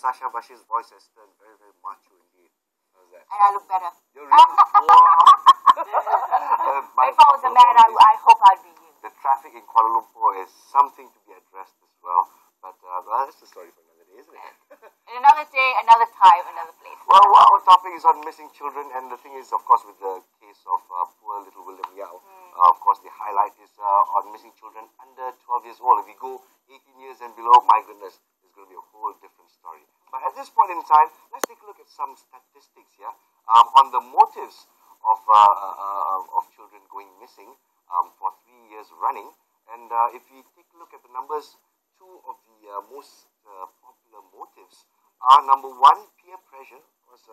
Sasha Bashir's voice has turned very, very macho indeed. How's that? And I look better. You're really... Wow. If I was a man, I hope I'd be you. The traffic in Kuala Lumpur is something to be addressed as well. But well, that's a story for another day, isn't it? In another day, another time, another place. Well, our topic is on missing children, and the thing is, of course, with the case of poor little William Yao, of course, the highlight is on missing children under 12 years old. If you go 18 years and below, my goodness, it's going to be a whole different story. But at this point in time, let's take a look at some statistics here on the motives of children going missing for 3 years running. And if we take a look at the numbers, two of the most popular motives are number one, peer pressure, of course,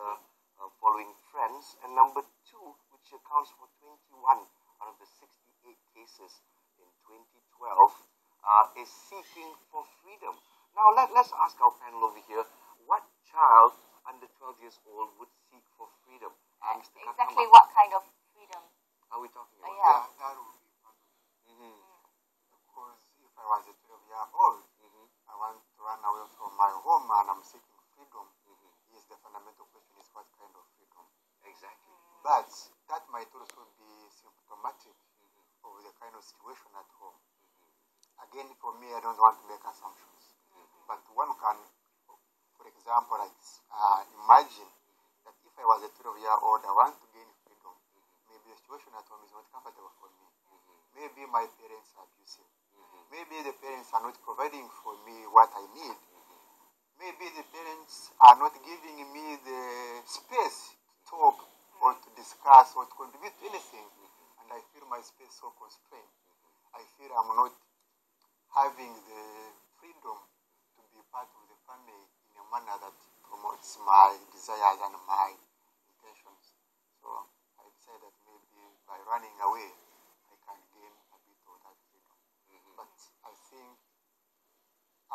following friends, and number two, which accounts for 21 out of the 68 cases in 2012, is seeking for freedom. Now, let's ask our panel over here, what child under 12 years old would seek for freedom? Exactly what kind of freedom are we talking about? Yeah. That would be possible. Because if I was a 12-year-old, I want to run away from my home and I'm seeking freedom. Yes, the fundamental question is what kind of freedom? Exactly. But that might also be symptomatic of the kind of situation at home. Again, for me, I don't want to make assumptions. But one can, for example, imagine that if I was a 12-year-old, I want to gain freedom. Maybe the situation at home is not comfortable for me. Maybe my parents are abusive. Maybe the parents are not providing for me what I need. Maybe the parents are not giving me the space to talk or to discuss or to contribute to anything. And I feel my space so constrained. I feel I'm not having the freedom to be part of the family in a manner that promotes my desires and my intentions. So I decided that maybe by running away, I can gain a bit of that freedom. But I think,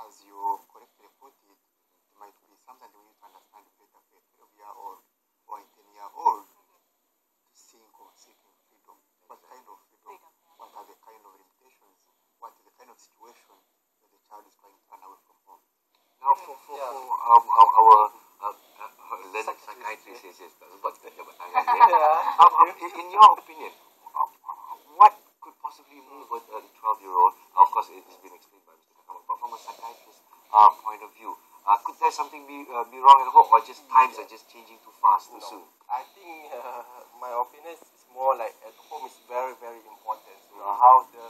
as you correctly put it, it might be something we need to understand better for a 12-year-old or a 10-year-old to think of seeking freedom. What kind of freedom? What are the kind of limitations? What is the kind of situation that the child is going to run away from home? Now, for our learned psychiatrist, yes, in your opinion, what could possibly move a 12-year-old? Of course, it's been explained by Mr. Kakama, but from a psychiatrist's point of view, could there something be wrong at home, or just times are just changing too fast, too soon? I think my opinion is more like at home is very, very important. You know, how the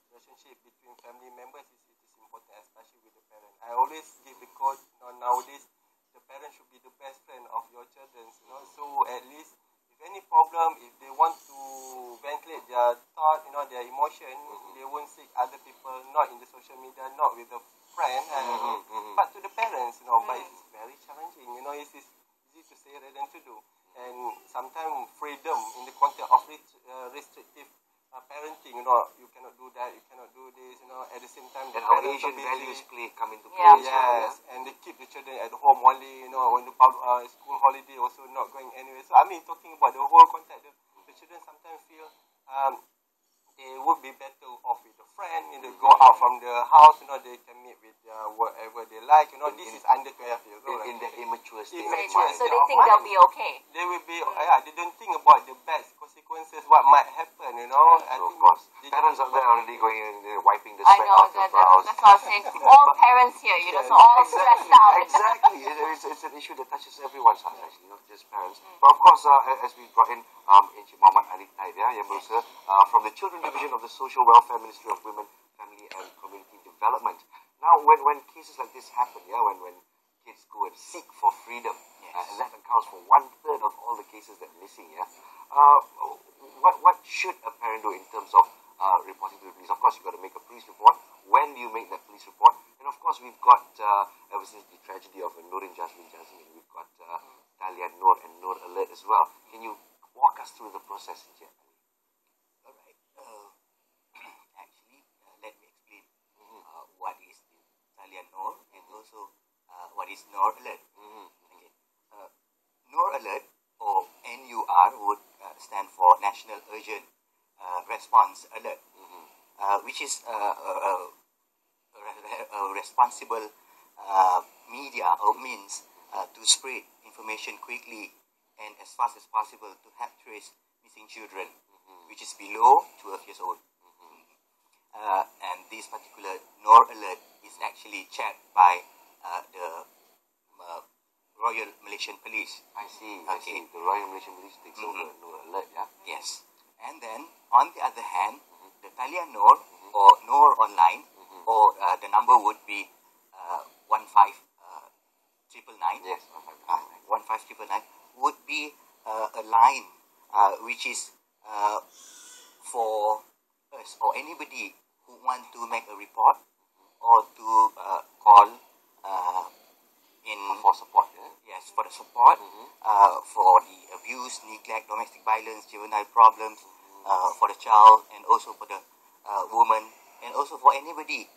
relationship between family members is important, especially with the parent. I always give the quote, nowadays the parent should be the best friend of your children. So at least if any problem, if they want to ventilate their thought, their emotion, they won't seek other people, not in the social media, not with a friend, but to the parents. But it's very challenging. It is easy to say rather than to do. And sometimes freedom in the context of restrictive parenting, you cannot do that, you cannot do this, at the same time, and how Asian values come into play. Yes, and they keep the children at home only, when the school holiday also not going anywhere. So I mean, talking about the whole context, the children sometimes feel they would be better off with a friend, go out from the house, they can meet with whatever they like, this is under 12 years old. In the immature state. So they think they'll be okay. They will be, they don't think about the bad consequences, what might happen, Of course. Parents are there already going and wiping the sweat off their brows. That's what I was saying. All parents here, so all stressed out. Exactly. It's an issue that touches everyone's heart, actually, not just parents. But of course, as we brought in Encik Muhammad Ali Taib, yang berusaha from the Children Division of the Social Welfare Ministry of Women, Family and Community Development. Now, when cases like this happen, when kids go and seek for freedom, and that accounts for 1/3 of all the cases that are missing, what should a parent do in terms of reporting to the police? Of course, you've got to make a police report. When do you make that police report? And of course, we've got, ever since the tragedy of Nurin Jasmine Jasmine, we've got Talia Noor and Noor Alert as well. Can you walk us through the process, Encik? Alright. Actually, let me explain what is Talia Noor and also what is Noor Alert. Okay. Noor Alert, or NUR, would stand for National Urgent Response Alert, which is a responsible media or means to spread information quickly and as fast as possible to help trace missing children, which is below 12 years old. And this particular NOR alert is actually checked by the Royal Malaysian Police. I see. The Royal Malaysian Police takes over NOR alert, yeah? Yes. And then, on the other hand, the talian NOR or NOR online, or the number would be 15999. Yes, 15999 would be a line which is for us or anybody who want to make a report or to call in for support, yeah? Yes, for the support, for the abuse, neglect, domestic violence, juvenile problems, for the child, and also for the woman, and also for anybody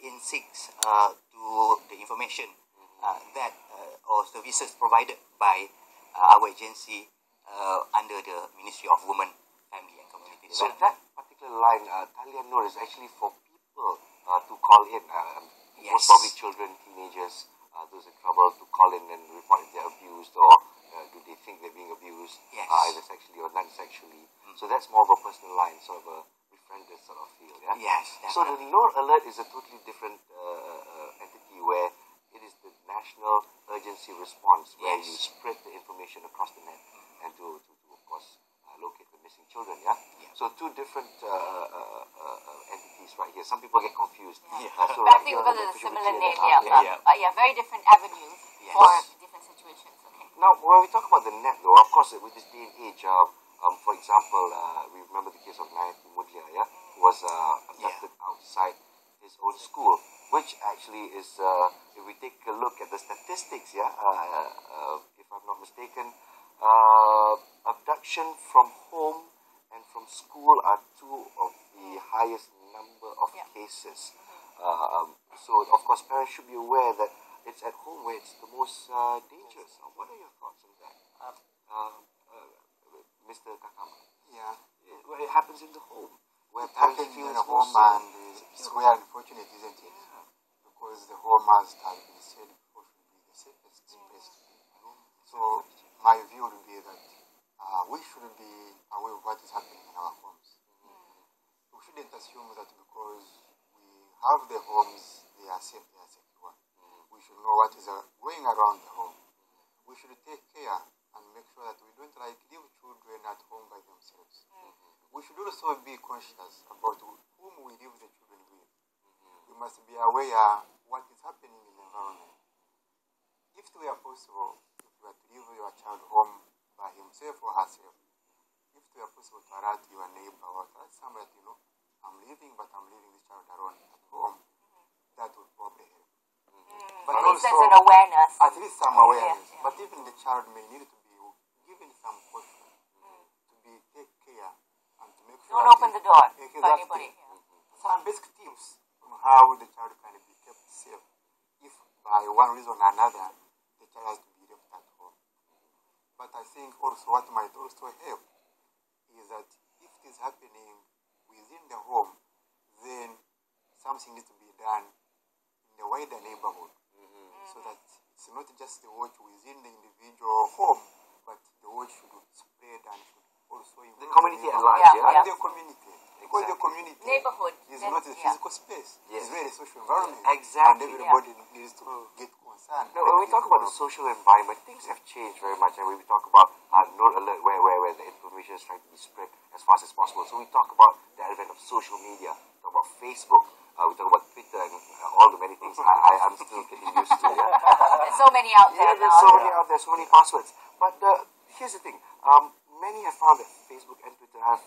in seeks to the information that or services provided by our agency under the Ministry of Women, Family and Community So Development. that particular line, Talian NOR, is actually for people to call in, Yes. most probably children, teenagers, those in trouble, to call in and report if they're abused, or do they think they're being abused, Yes. either sexually or non-sexually. So that's more of a personal line, sort of a befriended sort of feel, yeah? Yes, So the NOR alert is a totally different entity where it is the national urgency response, where you Yes. spread the information across the net and to of course, locate the missing children, yeah? So two different entities right here. Some people get confused. So But I right think here, because the of the official similar material, name, yeah, very different avenues Yes. for different situations. Okay. Now, when we talk about the net, though, of course, with this day and age, for example, we remember the case of Nayati Mudlia, yeah, who was abducted outside his own school, which actually is, if we take a look at the statistics, yeah, if I'm not mistaken, abduction from home and from school are two of the highest number of cases. So, of course, parents should be aware that it's at home where it's the most dangerous. What are your thoughts on that, Mr. Kakama? Yeah. Where it happens in the home, where It parents happens feel in it's a home, more and it's very unfortunate, isn't it? Because the home, as has been said before, should be the safest place to be. So my view would be that we should be aware of what is happening in our homes. We shouldn't assume that because we have the homes, they are safe, they are secure. We should know what is going around the home. We should take care and make sure that we don't leave children at home by themselves. We should also be conscious about whom we leave the children with. We must be aware what is happening in the environment. If it were possible, if you were to leave your child home by himself or herself, if it were possible to alert your neighbor or alert somebody that, I'm leaving, but I'm leaving this child alone at home, that would probably help. But At least there's also, an awareness. at least some awareness. Yeah. But even the child may need to be given some caution to take care and to make sure. Don't open the door for Exactly. anybody. Some basic tips on how the child can be kept safe if by one reason or another the child has to be left at home. But I think also what might also help is that if it is happening within the home, then something needs to be done in the wider neighborhood, so that it's not just the watch within the individual home, but the watch should spread and should also involve the community at large, Yeah, yeah? and the community. Because the community Neighborhood. is not a physical space. Yes. It's really a social environment. Exactly. And everybody needs to get concerned. Now, when we talk about the social environment, things have changed very much. And when we talk about NOR alert, where the information is trying to be spread as fast as possible. So we talk about the advent of social media, we talk about Facebook, we talk about Twitter, and all the many things I'm still getting used to. Yeah? There's so many out there Yeah, there's now. so many out there, so many passwords. But here's the thing. Many have found that Facebook and Twitter have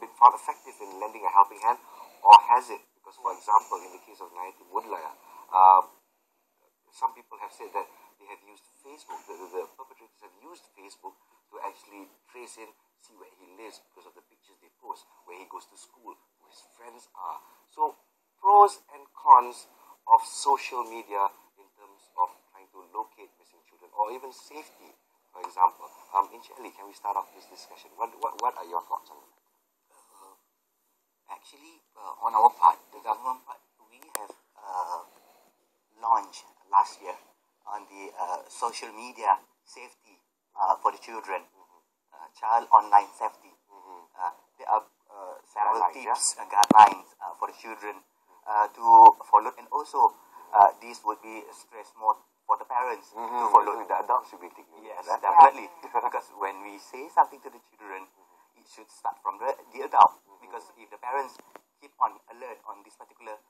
been found effective in lending a helping hand, or has it? Because, for example, in the case of Nayati Mudlaya, some people have said that they have used Facebook, the perpetrators have used Facebook to actually trace in, see where he lives because of the pictures they post, where he goes to school, who his friends are. So, pros and cons of social media in terms of trying to locate missing children, or even safety, for example. Inchali, can we start off this discussion? What are your thoughts on that? Actually, on our part, the government part, we have launched last year on the social media safety for the children, child online safety. There are several tips, guidelines for the children to follow, and also this would be stress more for the parents to follow. The adults should be taking Yes, that. definitely. Because when we say something to the children, it should start from the adult. Because if the parents keep on alert on this particular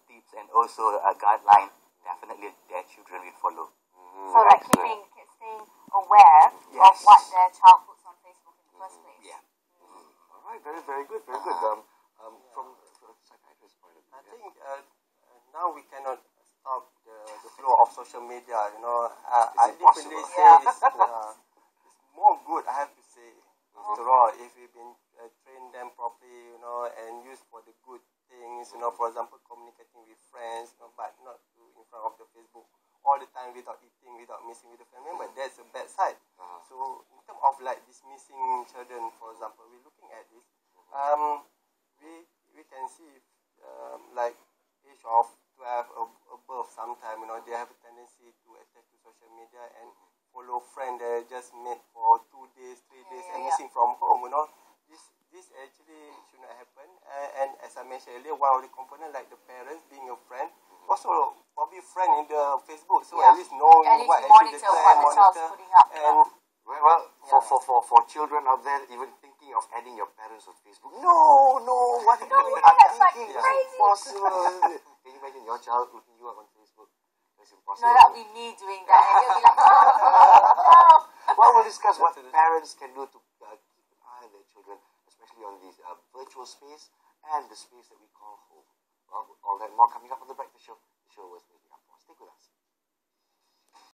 tips and also guideline, definitely their children will follow. So like staying aware of what their child puts on Facebook in the first place. Yeah. All right, very, very good, very good. From a psychiatrist's point of view, I think now we cannot stop the flow of social media. You know, I definitely say it's more good. I have to say, after all, if we've been train them properly, you know, and used for the good things, you know, for example, communicating with friends, you know, but not in front of the Facebook all the time without eating, without missing with the family member. That's a bad side. So in terms of like this missing children, for example, we're looking at this. We can see like age of 12 above sometime, you know, they have a tendency to attach to social media and follow friends that just met for 2 days, 3 days and missing from home, you know. This actually should not happen. And as I mentioned earlier, one of the components, like the parents being a friend, also probably friend in the Facebook, so at least knowing what actually the child's putting up. And for children out there, even thinking of adding your parents on Facebook, no, what are you doing? That's like Thinking crazy. it's impossible. Can you imagine your child looking you up on Facebook? That's impossible. No, that would be me doing that. And he'll be like, no. Well, we'll discuss what parents can do to keep an eye on their children, especially on this virtual space and the space that we call home. Well, all that more coming up on the Breakfast Show. The show was making up for. Stick with us.